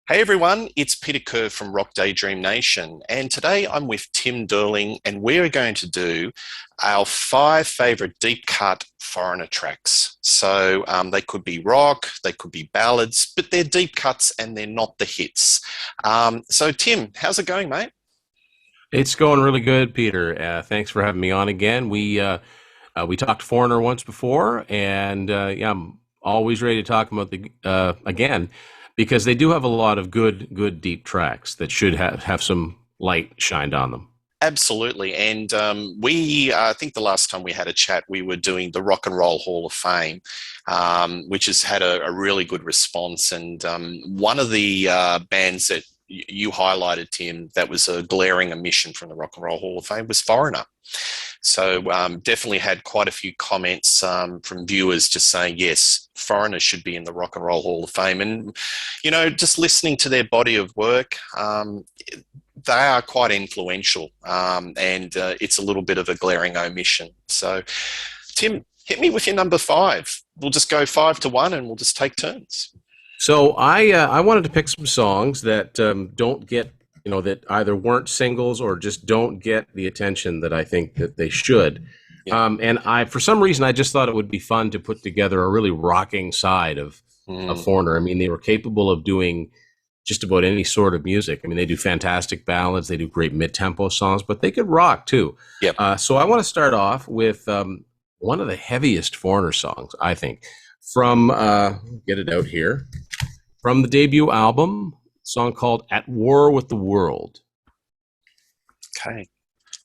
Hey everyone, it's Peter Kerr from Daydream Nation, and today I'm with Tim Durling, and we're going to do our five favourite deep cut foreigner tracks. They could be rock, they could be ballads, but they're deep cuts and they're not the hits. Tim, how's it going, mate? It's going really good, Peter. Thanks for having me on again. We talked Foreigner once before, and yeah, I'm always ready to talk about the again because they do have a lot of good deep tracks that should have some light shined on them. Absolutely. And I think the last time we had a chat, we were doing the Rock and Roll Hall of Fame, which has had a really good response. And one of the bands that you highlighted, Tim, that was a glaring omission from the Rock and Roll Hall of Fame was Foreigner. Definitely had quite a few comments from viewers just saying, yes, Foreigner should be in the Rock and Roll Hall of Fame. And, just listening to their body of work, they are quite influential, and it's a little bit of a glaring omission. So, Tim, hit me with your number five. We'll just go 5-1, and we'll just take turns. So I wanted to pick some songs that don't get that either weren't singles or just don't get the attention that I think that they should. Yeah. And I, for some reason, I just thought it would be fun to put together a really rocking side of Foreigner. I mean, they were capable of doing just about any sort of music. I mean, they do fantastic ballads, they do great mid-tempo songs, but they could rock too. Yep. So I want to start off with one of the heaviest Foreigner songs, I think, from get it out here, from the debut album, a song called "At War with the World." Okay,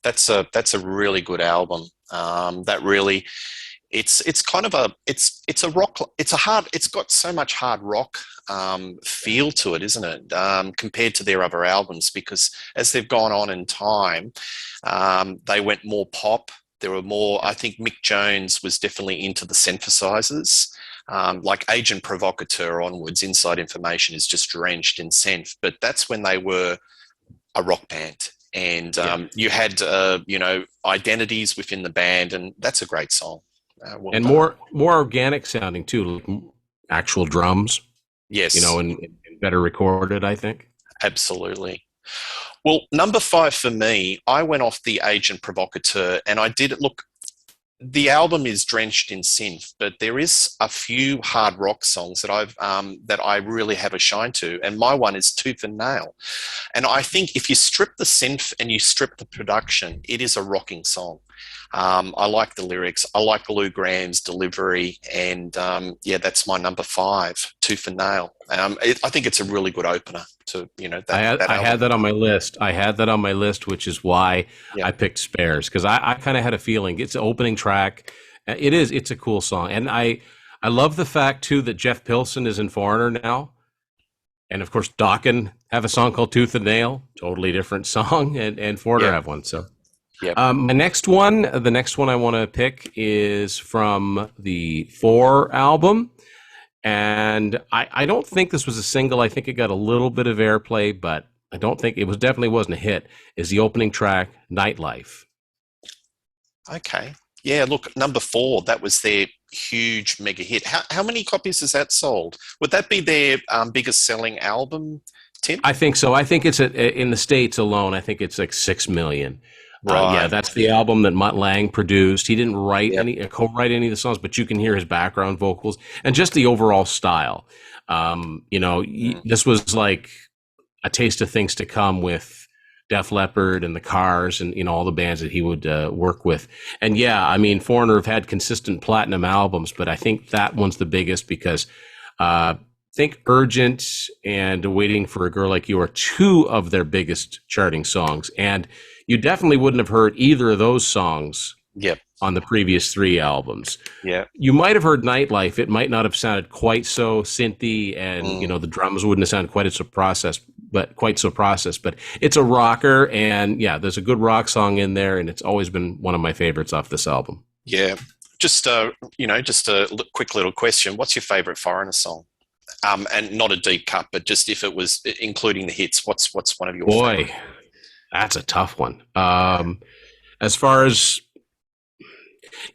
that's a really good album. That really, it's kind of it's a rock, it's got so much hard rock feel to it, isn't it? Compared to their other albums, because as they've gone on in time, they went more pop. There were more. I think Mick Jones was definitely into the synthesizers. Like Agent Provocateur onwards, Inside Information is just drenched in synth. But that's when they were a rock band, and you had identities within the band, and that's a great song. Well And done. more organic sounding too, like actual drums, Yes, and better recorded, I think. absolutely. Well, number five for me, I went off the Agent Provocateur, and I did it. Look, the album is drenched in synth, but there is a few hard rock songs that I really have a shine to, and my one is Tooth and Nail. And I think if you strip the synth and you strip the production, it is a rocking song. I like the lyrics. I like Lou Graham's delivery, and yeah, that's my number five, Tooth and Nail. I think it's a really good opener to that I had album. that on my list. I had that on my list, which is why Yeah. I picked Spares because I kind of had a feeling it's an opening track. It is. It's a cool song, and I love the fact too that Jeff Pilson is in Foreigner now, and of course Dokken have a song called Tooth and Nail, totally different song, and Foreigner Yeah. have one. So Yeah. the next one I want to pick is from the Four album. And I don't think this was a single. I think it got a little bit of airplay, but I don't think it was definitely wasn't a hit. Is the opening track "Nightlife"? Okay. Yeah, look, number four, that was their huge mega hit. How many copies has that sold? Would that be their biggest selling album, Tim? I think so. I think in the states alone. I think it's like 6 million. Yeah, Right. that's the album that Mutt Lange produced. He didn't write Yep. any co-write any of the songs, but you can hear his background vocals and just the overall style. Mm. This was like a taste of things to come with Def Leppard and the Cars and all the bands that he would work with. And yeah, I mean, Foreigner have had consistent platinum albums, but I think that one's the biggest because think Urgent and Waiting for a Girl Like You are two of their biggest charting songs. And you definitely wouldn't have heard either of those songs Yep. on the previous three albums. Yeah. You might have heard Nightlife. It might not have sounded quite so synthy, and Mm. the drums wouldn't have sounded quite so processed. But it's a rocker, and yeah, there's a good rock song in there, and it's always been one of my favorites off this album. Yeah. Just a quick little question. What's your favorite Foreigner song? And not a deep cut, but just if it was including the hits, what's one of your favorite? Boy, that's a tough one. As far as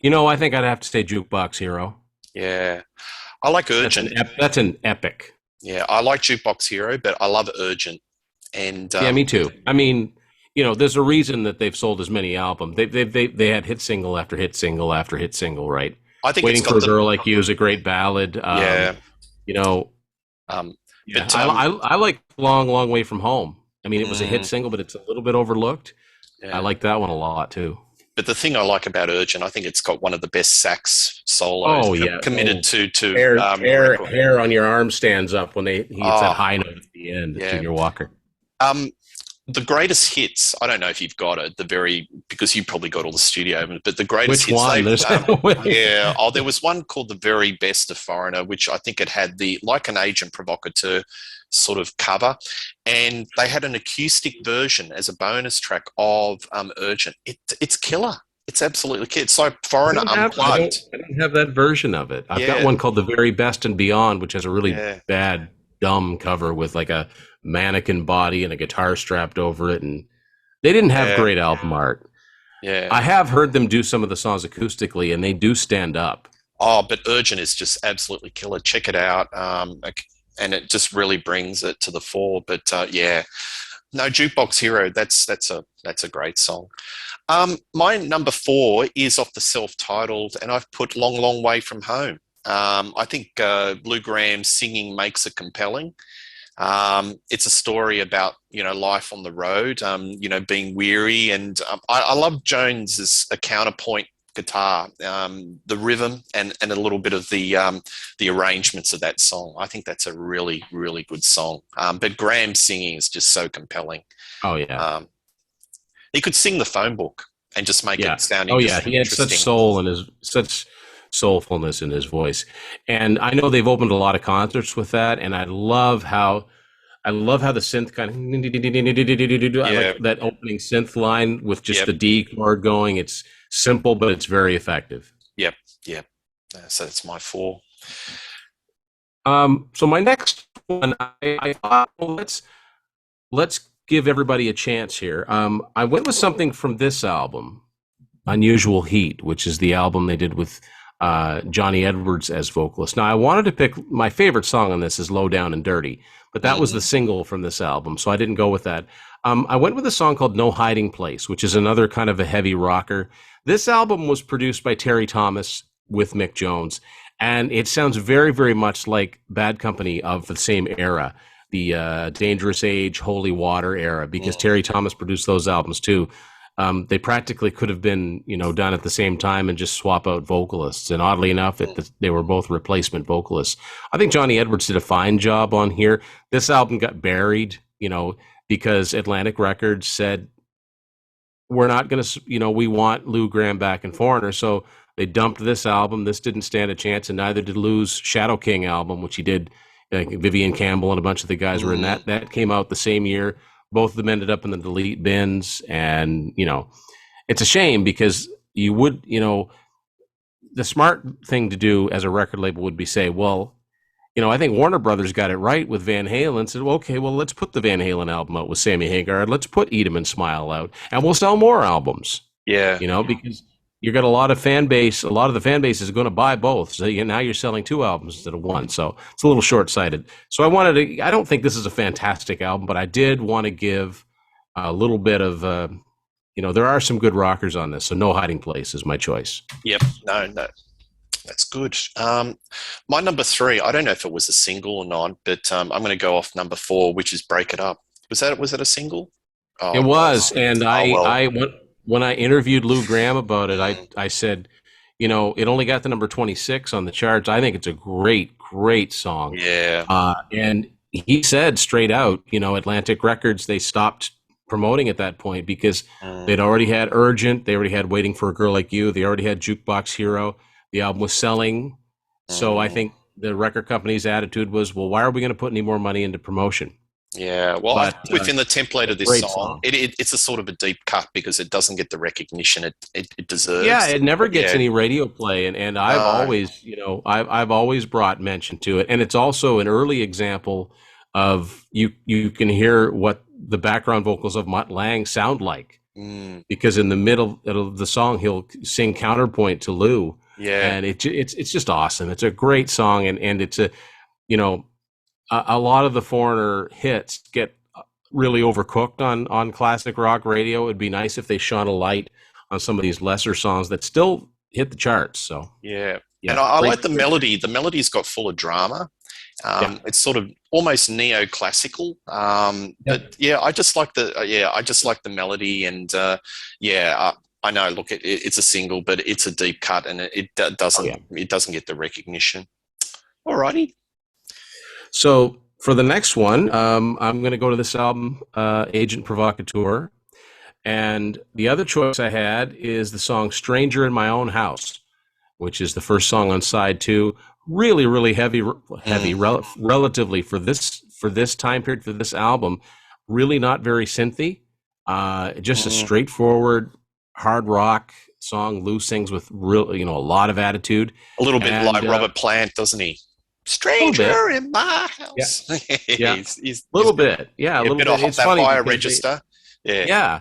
I think I'd have to say Jukebox Hero. Yeah. I like That's Urgent. that's an epic. Yeah, I like Jukebox Hero, but I love Urgent. And Yeah, me too. I mean, there's a reason that they've sold as many albums. They had hit single after hit single after hit single, right? I think it's Waiting for got a the Girl Like You is a great ballad. yeah. You know, Um, yeah, but I like Long, Long Way from Home. I mean, it was a hit mm, single, but it's a little bit overlooked. I yeah. like that one a lot too. But the thing I like about Urgent, I think it's got one of the best sax solos Oh yeah. committed Oh, to record. hair on your arm stands up when he hits that Oh, high note at the end. yeah. Junior Walker. Um, the greatest hits. I don't know if you've got it. Because you probably got all the studio, but the greatest Which hits. one? There's Yeah. Oh, there was one called "The Very Best of Foreigner," which I think it had the Like an Agent Provocateur sort of cover, and they had an acoustic version as a bonus track of Urgent. It's killer. It's absolutely killer. It's like Foreigner unplugged. I don't have that version of it. I've got Yeah. one called The Very Best and Beyond, which has a really Yeah. bad, dumb cover with like a mannequin body and a guitar strapped over it, and they didn't have Yeah. great album art. Yeah. I have heard them do some of the songs acoustically, and they do stand up. Oh, but Urgent is just absolutely killer. Check it out. And it just really brings it to the fore. But yeah, no, Jukebox Hero. That's a great song. My number 4 is off the self-titled, and I've put "Long, Long Way from Home." I think Lou Graham's singing makes it compelling. It's a story about life on the road, being weary, and I love Jones's a counterpoint guitar, the rhythm, and a little bit of the arrangements of that song. I think that's a really really good song. But Graham's singing is just so compelling. Oh yeah, He could sing the phone book and just make yeah. it sound Oh yeah, he had such interesting. soul in his such soulfulness in his voice, and I know they've opened a lot of concerts with that, and I love how the synth kind of I Yeah. like that opening synth line with just Yep. the D chord going. It's simple, but it's very effective. Yep. Yep. So that's my 4. So my next one, I thought, well, let's give everybody a chance here. I went with something from this album, Unusual Heat, which is the album they did with Johnny Edwards as vocalist. Now, I wanted to pick my favorite song on this is Low Down and Dirty, but that was the single from this album, so I didn't go with that. I went with a song called No Hiding Place, which is another kind of a heavy rocker. This album was produced by Terry Thomas with Mick Jones, and it sounds very, very much like Bad Company of the same era, the Dangerous Age, Holy Water era, because Terry Thomas produced those albums too. They practically could have been, done at the same time and just swap out vocalists. And oddly enough, they were both replacement vocalists. I think Johnny Edwards did a fine job on here. This album got buried, because Atlantic Records said, we're not going to, we want Lou Gramm back in Foreigner. So they dumped this album. This didn't stand a chance, and neither did Lou's Shadow King album, which he did. Vivian Campbell and a bunch of the guys were in that. That came out the same year. Both of them ended up in the delete bins, and it's a shame because you would, the smart thing to do as a record label would be say, well, I think Warner Brothers got it right with Van Halen. Said, well, okay, well, let's put the Van Halen album out with Sammy Hagar. Let's put Eat 'Em and Smile out, and we'll sell more albums. Yeah. Because you got a lot of fan base. A lot of the fan base is going to buy both. So now you're selling 2 albums instead of 1. So it's a little short-sighted. So I don't think this is a fantastic album, but I did want to give a little bit of, there are some good rockers on this. So No Hiding Place is my choice. Yep. No, that's good. My number 3, I don't know if it was a single or not, but I'm going to go off number 4, which is Break It Up. Was that a single? Oh, it was. And well. I went, when I interviewed Lou Gramm about it, I said, it only got to number 26 on the charts. I think it's a great, great song. Yeah. And he said straight out, Atlantic Records, they stopped promoting at that point because they'd already had Urgent. They already had Waiting for a Girl Like You. They already had Jukebox Hero. The album was selling. So I think the record company's attitude was, well, why are we going to put any more money into promotion? Yeah, well, But, within the template of this song, song. It's a sort of a deep cut because it doesn't get the recognition it deserves. Yeah, it never gets any radio play, and I've always, I've always brought mention to it, and it's also an early example of you can hear what the background vocals of Mutt Lange sound like, because in the middle of the song he'll sing counterpoint to Lou, and it's just awesome. It's a great song, and it's a a lot of the Foreigner hits get really overcooked on classic rock radio. It'd be nice if they shone a light on some of these lesser songs that still hit the charts. So Yeah. And yeah, I great. like the melody. The melody's got full of drama. Yeah, It's sort of almost neoclassical. yeah, But yeah, I just like the melody. And yeah, I know. Look, it's a single, but it's a deep cut, and oh yeah. it doesn't get the recognition. Alrighty. So for the next one, I'm going to go to this album, Agent Provocateur. And the other choice I had is the song Stranger in My Own House, which is the first song on side two. Really, really heavy, relatively for this time period, for this album. Really not very synthy. Just a straightforward hard rock song. Lou sings with real, a lot of attitude. A little bit And like Robert Plant, doesn't he? a little bit. Stranger in my Yeah. house. Yeah. He's A little bit. Yeah, a a little bit bit. off It's that funny higher because register. Yeah.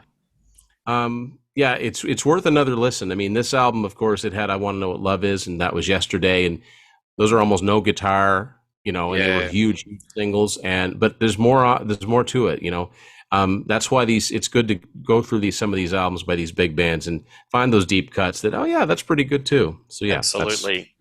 yeah. Yeah, it's worth another listen. I mean, this album, of course, it had "I Want to Know What Love Is," and that was yesterday, and those are almost no guitar, and they were Yeah. huge singles. But there's more. There's more to it. That's why it's good to go through some of these albums by these big bands and find those deep cuts that, oh yeah, that's pretty good too. So yeah, Absolutely.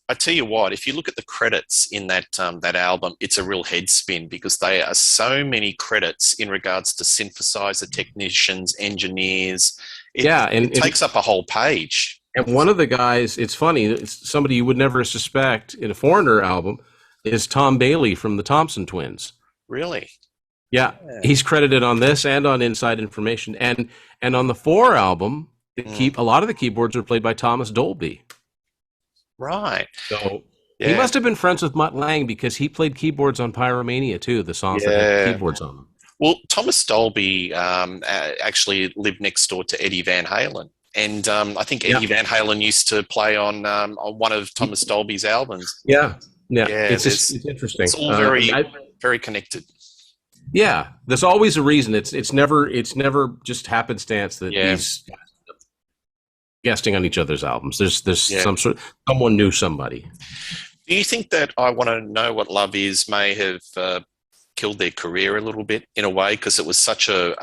I tell you what, if you look at the credits in that album, it's a real head spin because there are so many credits in regards to synthesizer technicians, engineers. yeah, It takes up a whole page. and one of the guys, it's funny, it's somebody you would never suspect in a Foreigner album is Tom Bailey from the Thompson Twins. Really? Yeah, Yeah. he's credited on this and on Inside Information, and on the Four album, a lot of the keyboards are played by Thomas Dolby. Right. So he Yeah. must have been friends with Mutt Lange because he played keyboards on Pyromania too, the songs that Yeah. had keyboards on them. Well, Thomas Dolby actually lived next door to Eddie Van Halen. And I think Eddie Van Halen used to play on one of Thomas Dolby's albums. Yeah, Yeah, it's interesting. It's all very connected. Yeah, there's always a reason. It's never just happenstance that Yeah. these guys are guesting on each other's albums. There's Yeah. someone knew somebody. Do you think that I Want to Know What Love Is may have killed their career a little bit in a way because it was such a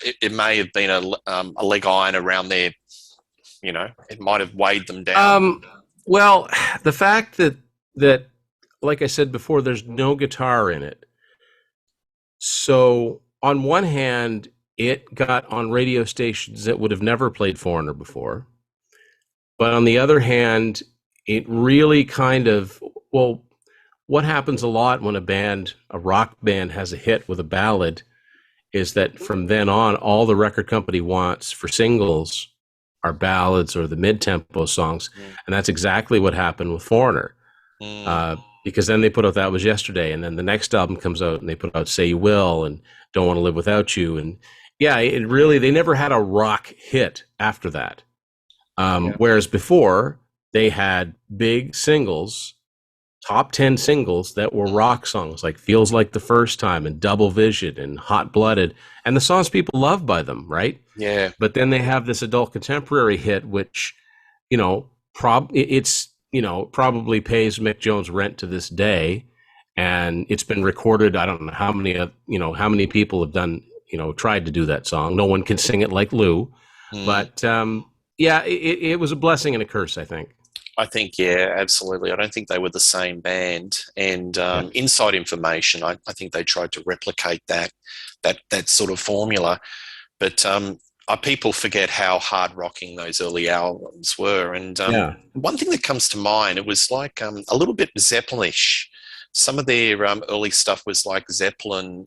it may have been a leg iron around their, it might have weighed them down. Well, the fact that like I said before, there's no guitar in it. So on one hand, it got on radio stations that would have never played Foreigner before. But on the other hand, it really what happens a lot when a rock band has a hit with a ballad is that from then on, all the record company wants for singles are ballads or the mid-tempo songs. And that's exactly what happened with Foreigner. Because then they put out That Was Yesterday, and then the next album comes out and they put out Say You Will and Don't Want to Live Without You. And yeah, they never had a rock hit after that. Whereas before, they had big singles, top 10 singles that were rock songs, like Feels Like the First Time and Double Vision and Hot Blooded, and the songs people love by them, right? Yeah. But then they have this adult contemporary hit, which, probably pays Mick Jones rent to this day. And it's been recorded. I don't know how many people have done, tried to do that song. No one can sing it like Lou, but it was a blessing and a curse, I think. I think, yeah, absolutely. I don't think they were the same band. And Inside Information, I think they tried to replicate that sort of formula. But people forget how hard rocking those early albums were. And one thing that comes to mind, it was like a little bit Zeppelinish. Some of their early stuff was like Zeppelin,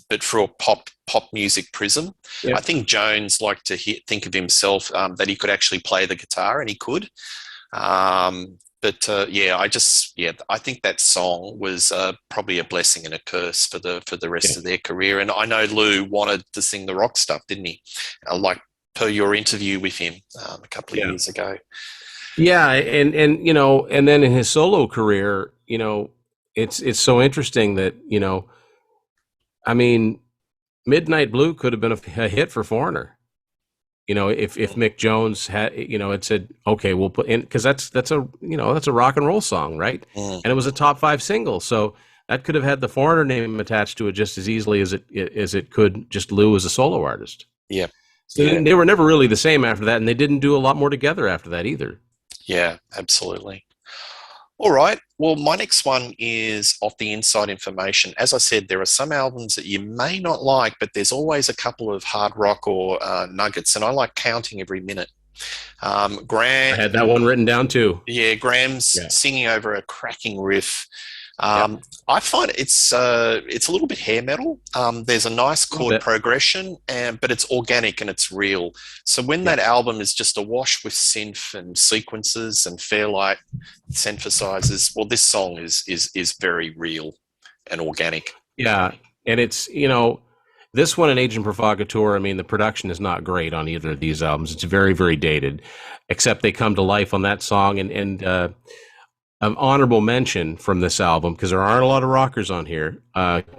but for a pop music prism. Yeah. I think Jones liked to think of himself that he could actually play the guitar, and he could. I think that song was probably a blessing and a curse for the rest of their career. And I know Lou wanted to sing the rock stuff, didn't he? Like per your interview with him a couple of years ago. Yeah, and then in his solo career, it's so interesting that Midnight Blue could have been a hit for Foreigner. if Mick Jones had, had said, okay, we'll put in, because that's a rock and roll song, right? Mm. And it was a top 5 single, so that could have had the Foreigner name attached to it just as easily as it could just Lou as a solo artist. Yeah. So they were never really the same after that, and they didn't do a lot more together after that either. Yeah, absolutely. All right. Well, my next one is off the inside information. As I said, there are some albums that you may not like, but there's always a couple of hard rock or nuggets, and I like counting every minute. Graham, I had that one written down too. Yeah, Graham's singing over a cracking riff. Yep. I find it's a little bit hair metal. There's a nice chord progression, but it's organic and it's real. So when that album is just awash with synth and sequences and Fairlight synthesizers, well, this song is very real and organic. Yeah, and it's this one and Agent Provocateur. I mean, the production is not great on either of these albums. It's very, very dated, except they come to life on that song and an honorable mention from this album, because there aren't a lot of rockers on here.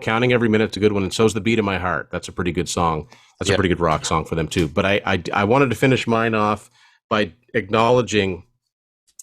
Counting Every Minute's a good one, and so's The Beat of My Heart. That's a pretty good song. That's a pretty good rock song for them too. But I wanted to finish mine off by acknowledging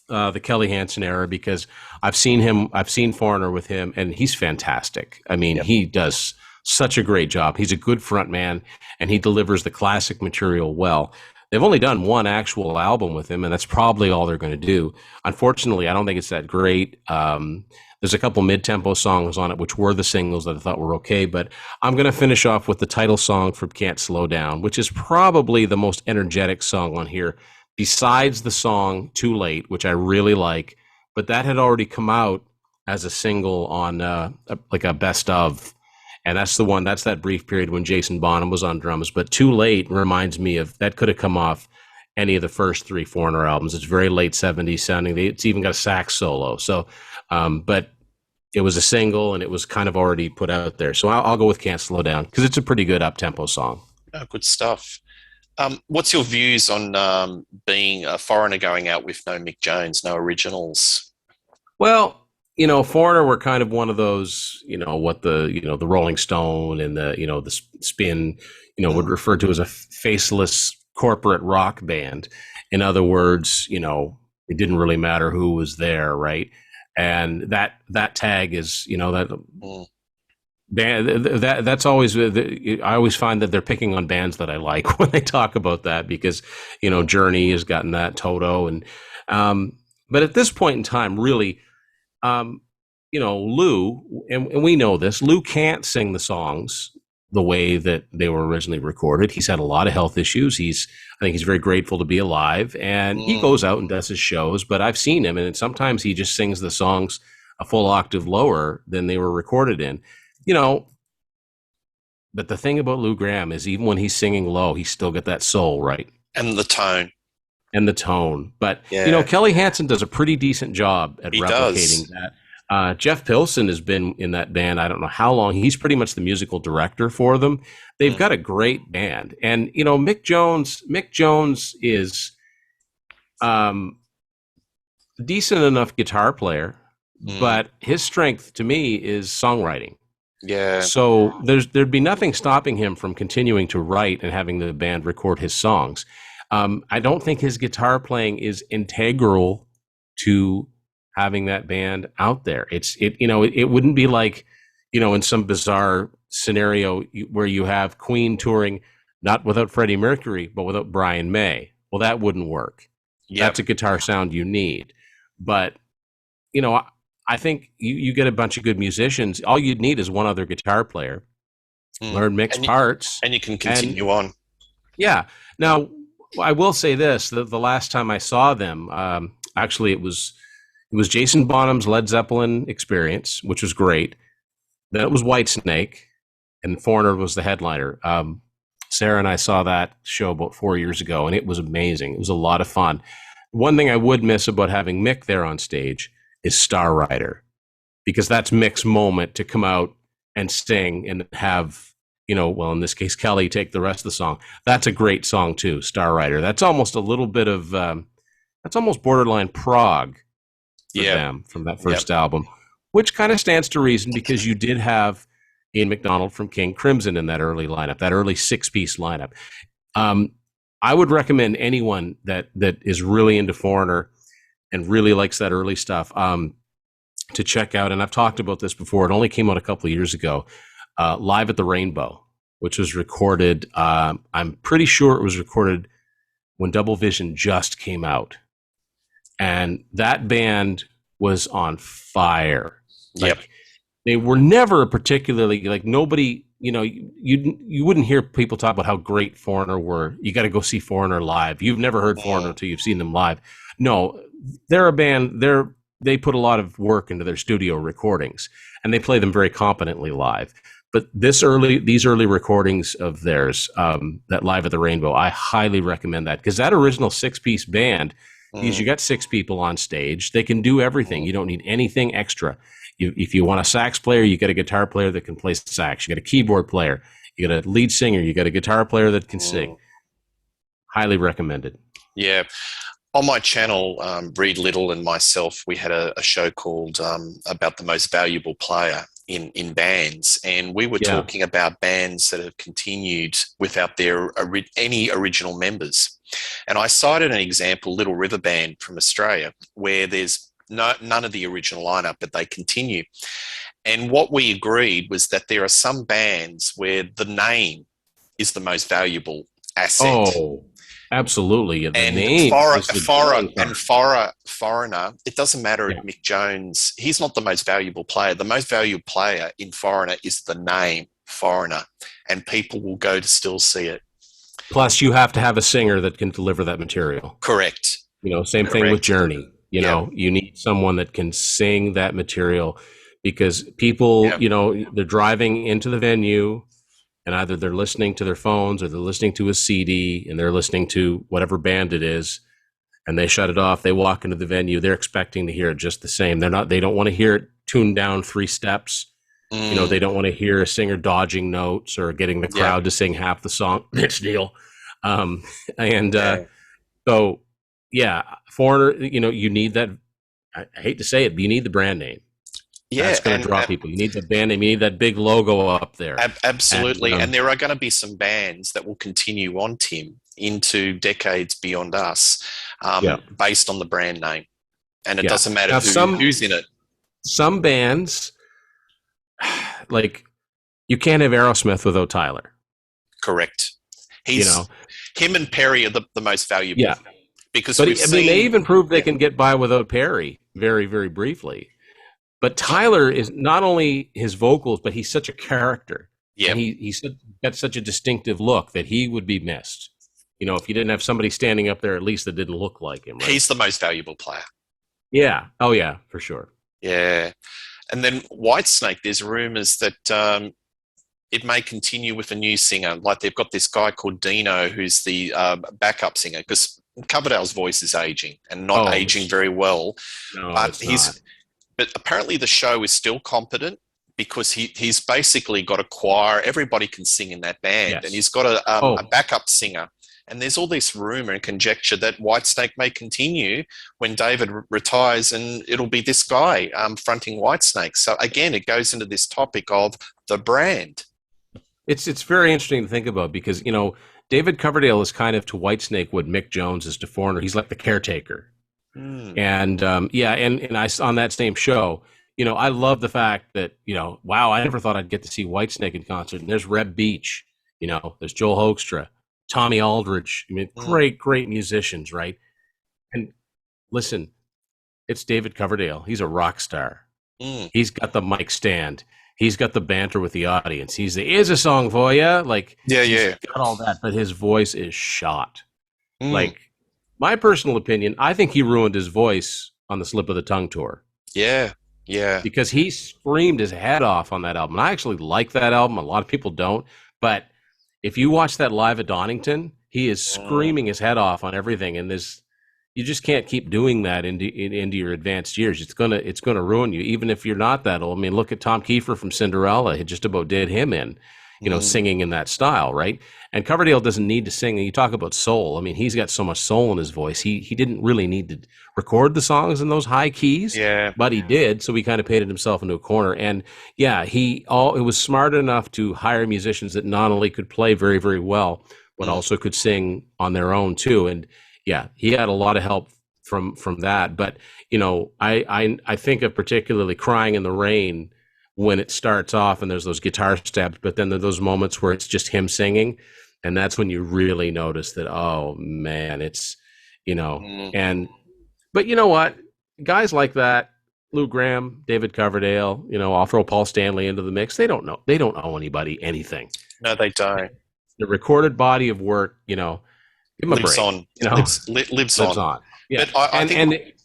the Kelly Hansen era, because I've seen Foreigner with him, and he's fantastic. I mean, he does such a great job. He's a good front man, and he delivers the classic material well. They've only done one actual album with him, and that's probably all they're going to do. Unfortunately, I don't think it's that great. There's a couple mid-tempo songs on it, which were the singles that I thought were okay, but I'm going to finish off with the title song from Can't Slow Down, which is probably the most energetic song on here, besides the song Too Late, which I really like, but that had already come out as a single on like a best of. And that's that brief period when Jason Bonham was on drums. But Too Late reminds me of, that could have come off any of the first 3 Foreigner albums. It's very late 70s sounding. It's even got a sax solo. So, but it was a single and it was kind of already put out there. So I'll go with Can't Slow Down, because it's a pretty good up-tempo song. Oh, good stuff. What's your views on being a Foreigner going out with no Mick Jones, no originals? Well, Foreigner were kind of one of those, what the Rolling Stone and the Spin, would refer to as a faceless corporate rock band. In other words, it didn't really matter who was there, right? And that tag is, that band, that's always, I always find that they're picking on bands that I like when they talk about that, because, Journey has gotten that, Toto, and but at this point in time, really. Lou, and we know this, Lou can't sing the songs the way that they were originally recorded. He's had a lot of health issues. I think he's very grateful to be alive, and he goes out and does his shows, but I've seen him, and sometimes he just sings the songs a full octave lower than they were recorded in, but the thing about Lou Gramm is, even when he's singing low, he's still got that soul, right? And the tone. But Kelly Hansen does a pretty decent job at replicating that. Jeff Pilson has been in that band I don't know how long. He's pretty much the musical director for them. They've got a great band, and Mick Jones is decent enough guitar player, but his strength to me is songwriting. Yeah. So there'd be nothing stopping him from continuing to write and having the band record his songs. I don't think his guitar playing is integral to having that band out there. It wouldn't be like, in some bizarre scenario where you have Queen touring, not without Freddie Mercury, but without Brian May. Well, that wouldn't work. Yep. That's a guitar sound you need. But, I think you get a bunch of good musicians. All you'd need is one other guitar player, learn mixed parts. And you can continue on. Yeah. Now, I will say this: the last time I saw them, actually, it was Jason Bonham's Led Zeppelin Experience, which was great. Then it was Whitesnake, and Foreigner was the headliner. Sarah and I saw that show about 4 years ago, and it was amazing. It was a lot of fun. One thing I would miss about having Mick there on stage is Star Rider, because that's Mick's moment to come out and sing and have, in this case, Kelly take the rest of the song. That's a great song too, Star Rider. That's almost a little bit of, that's almost borderline prog for them from that first album, which kind of stands to reason, because you did have Ian McDonald from King Crimson in that early lineup, that early 6-piece lineup. I would recommend anyone that is really into Foreigner and really likes that early stuff to check out. And I've talked about this before. It only came out a couple of years ago. Live at the Rainbow, which was recorded. I'm pretty sure it was recorded when Double Vision just came out, and that band was on fire. Yep. They were never particularly like nobody. You wouldn't hear people talk about how great Foreigner were. You got to go see Foreigner live. You've never heard Foreigner until you've seen them live. No, they're a band. They put a lot of work into their studio recordings, and they play them very competently live. But these early recordings of theirs, that Live at the Rainbow, I highly recommend that, because that original 6-piece band, because you got 6 people on stage, they can do everything. You don't need anything extra. If you want a sax player, you got a guitar player that can play sax. You got a keyboard player. You got a lead singer. You got a guitar player that can sing. Highly recommended. Yeah. On my channel, Reed Little and myself, we had a show called about the most valuable player in bands, and we were talking about bands that have continued without any original members. And I cited an example, Little River Band from Australia, where there's none of the original lineup, but they continue. And what we agreed was that there are some bands where the name is the most valuable asset. Oh, absolutely. And Foreigner, it doesn't matter if Mick Jones, he's not the most valuable player. The most valuable player in Foreigner is the name Foreigner, and people will go to still see it. Plus, you have to have a singer that can deliver that material. Correct. Same thing with Journey. You need someone that can sing that material, because people, they're driving into the venue, and either they're listening to their phones or they're listening to a CD, and they're listening to whatever band it is, and they shut it off. They walk into the venue. They're expecting to hear it just the same. They don't want to hear it tuned down 3 steps. They don't want to hear a singer dodging notes or getting the crowd to sing half the song. It's Neil. So Foreigner, you need that. I hate to say it, but you need the brand name. Yeah, that's going to draw people. You need the band name. You need that big logo up there. Absolutely. And there are going to be some bands that will continue on, Tim, into decades beyond us, based on the brand name. And it doesn't matter who's in it. Some bands, like, you can't have Aerosmith without Tyler. Correct. Him and Perry are the most valuable. Yeah. Because they even proved they can get by without Perry very, very briefly. But Tyler is not only his vocals, but he's such a character. Yeah. And he's got such a distinctive look that he would be missed. If you didn't have somebody standing up there, at least that didn't look like him. Right? He's the most valuable player. Yeah. Oh, yeah, for sure. Yeah. And then Whitesnake, there's rumors that it may continue with a new singer. Like, they've got this guy called Dino, who's the backup singer, because Coverdale's voice is aging and not aging very well. No, but apparently the show is still competent, because he's basically got a choir. Everybody can sing in that band, and he's got a backup singer. And there's all this rumor and conjecture that Whitesnake may continue when David retires, and it'll be this guy fronting Whitesnake. So again, it goes into this topic of the brand. It's very interesting to think about, because David Coverdale is kind of to Whitesnake what Mick Jones is to Foreigner. He's like the caretaker. And and I on that same show, I love the fact that wow, I never thought I'd get to see Whitesnake in concert. And there's Reb Beach, there's Joel Hoekstra, Tommy Aldridge. I mean, great musicians, right? And listen, it's David Coverdale. He's a rock star. He's got the mic stand. He's got the banter with the audience. Here's a song for you. Like, he's got all that, but his voice is shot. Like, my personal opinion, I think he ruined his voice on the Slip of the Tongue tour. Yeah. Because he screamed his head off on that album. I actually like that album. A lot of people don't. But if you watch that live at Donington, he is screaming his head off on everything. And you just can't keep doing that into your advanced years. It's gonna ruin you, even if you're not that old. I mean, look at Tom Kiefer from Cinderella. It just about did him in, singing in that style, right? And Coverdale doesn't need to sing. You talk about soul. I mean, he's got so much soul in his voice. He didn't really need to record the songs in those high keys, but he did. So he kind of painted himself into a corner. And it was smart enough to hire musicians that not only could play very, very well, but also could sing on their own too. And yeah, he had a lot of help from that. But you know, I think of particularly "Crying in the Rain" when it starts off and there's those guitar steps, but then there are those moments where it's just him singing, and that's when you really notice that, oh man, it's, you know. And but you know what, guys like that, Lou Gramm, David Coverdale, you know, I'll throw Paul Stanley into the mix. They don't owe anybody anything. No, they don't. The recorded body of work, you know, give them a Lives break. on. You know, Lives on. Yeah. But I think,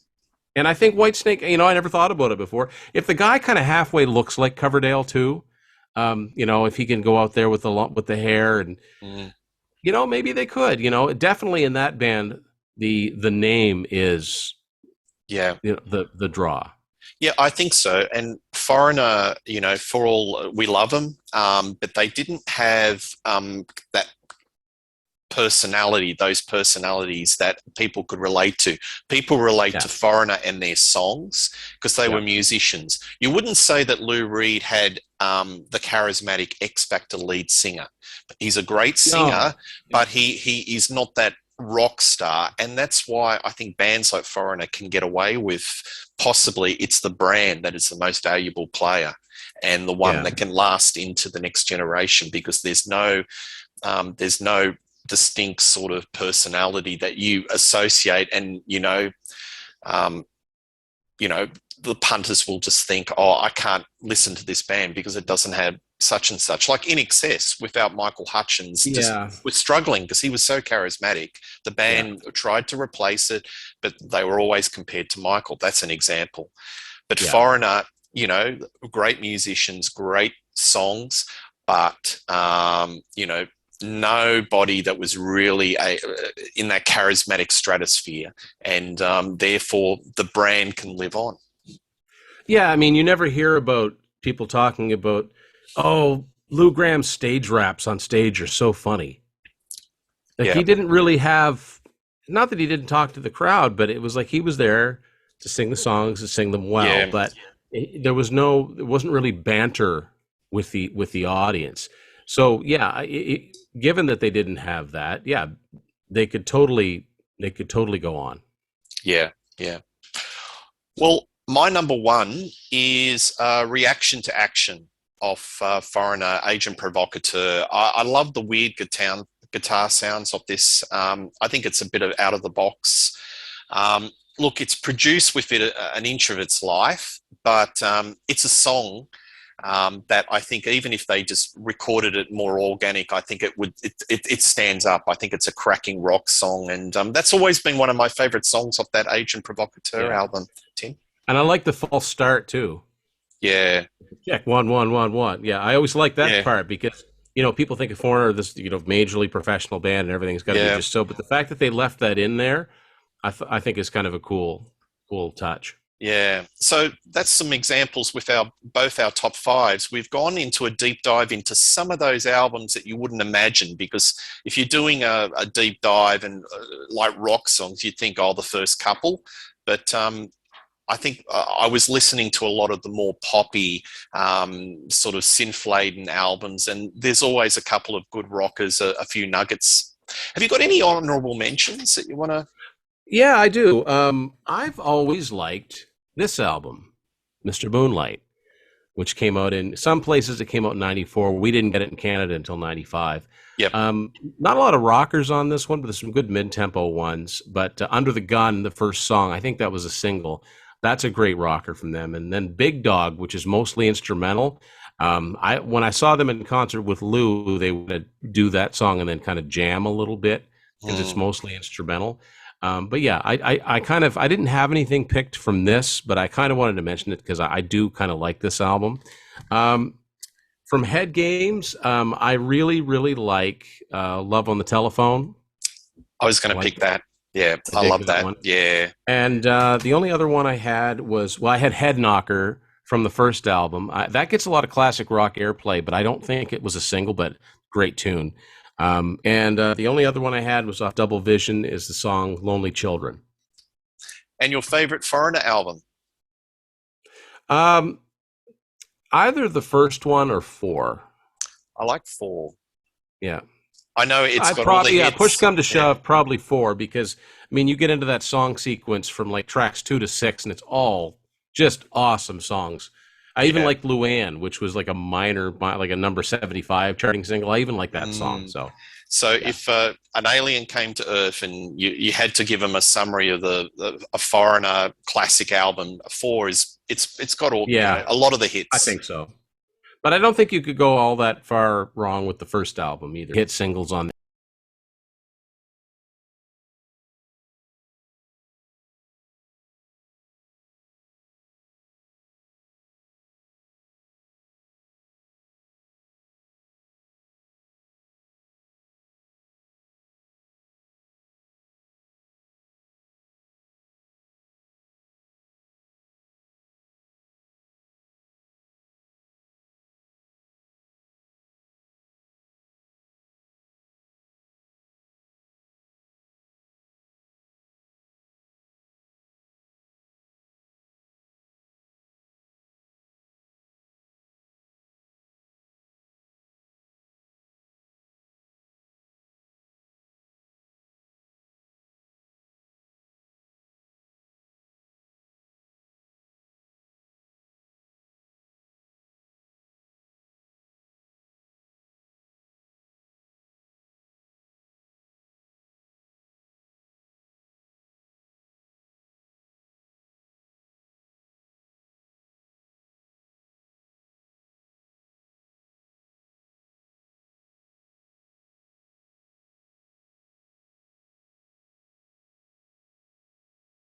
and I think Whitesnake, you know, I never thought about it before. If the guy kind of halfway looks like Coverdale too, you know, if he can go out there with the hair and, you know, maybe they could, you know, definitely in that band, the name is, yeah, you know, the draw. Yeah, I think so. And Foreigner, you know, for all we love them, but they didn't have that personality, those personalities that people could relate to. People relate to Foreigner and their songs because they were musicians. You wouldn't say that Lou Reed had the charismatic X Factor lead singer. He's a great singer, but he is not that rock star. And that's why I think bands like Foreigner can get away with, possibly it's the brand that is the most valuable player and the one that can last into the next generation, because there's no distinct sort of personality that you associate. And the punters will just think, oh, I can't listen to this band because it doesn't have such and such. Like In Excess without Michael Hutchence was struggling because he was so charismatic. The band tried to replace it, but they were always compared to Michael. That's an example. But Foreigner, you know, great musicians, great songs, but, nobody that was really in that charismatic stratosphere. And therefore, the brand can live on. Yeah, I mean, you never hear about people talking about, oh, Lou Gramm's stage raps on stage are so funny. Like he didn't really have, not that he didn't talk to the crowd, but it was like he was there to sing the songs, to sing them well. Yeah. But it wasn't really banter with the audience. So yeah, given that they didn't have that, they could totally go on. Yeah. Well, my number one is Reaction to Action of Foreigner, Agent Provocateur. I love the weird guitar sounds of this. I think it's a bit of out of the box. Look, it's produced with it an inch of its life, but it's a song that I think even if they just recorded it more organic, I think it stands up. I think it's a cracking rock song, and that's always been one of my favorite songs off that Agent Provocateur album, Tim. And I like the false start too. Yeah. Check 1 1 1 1. Yeah, I always like that part because, you know, people think of Foreigner, this, you know, majorly professional band and everything's got to be just so. But the fact that they left that in there, I think is kind of a cool touch. Yeah. So that's some examples with both our top fives. We've gone into a deep dive into some of those albums that you wouldn't imagine, because if you're doing a deep dive and like rock songs, you'd think, oh, the first couple. But I think I was listening to a lot of the more poppy, sort of synth-laden albums, and there's always a couple of good rockers, a few nuggets. Have you got any honorable mentions that you want to? Yeah, I do. I've always liked this album, Mr. Moonlight, which came out in some places. It came out in '94. We didn't get it in Canada until '95. Yep. Not a lot of rockers on this one, but there's some good mid-tempo ones. But Under the Gun, the first song, I think that was a single. That's a great rocker from them. And then Big Dog, which is mostly instrumental. When I saw them in concert with Lou, they would do that song and then kind of jam a little bit because it's mostly instrumental. But yeah, I didn't have anything picked from this, but I kind of wanted to mention it because I do kind of like this album. From Head Games, I really, really like Love on the Telephone. I was going to pick that. Yeah, I love that one. Yeah. And the only other one I had was, I had Head Knocker from the first album. That gets a lot of classic rock airplay, but I don't think it was a single, but great tune. And the only other one I had was off Double Vision, is the song Lonely Children. And your favorite Foreigner album? Either the first one or 4. I like 4. Yeah. I know it's I'd got all the probably, yeah, push hits. come to Yeah. shove, probably 4, because I mean, you get into that song sequence from like tracks 2 to 6, and it's all just awesome songs. I even Yeah. like Luann, which was like a minor, like a number 75 charting single. I even like that song. Mm. So So yeah, if an alien came to Earth and you had to give them a summary of a foreigner classic album, 4 is it's got all, yeah, a lot of the I hits. think so. But I don't think you could go all that far wrong with the first album either. Hit singles on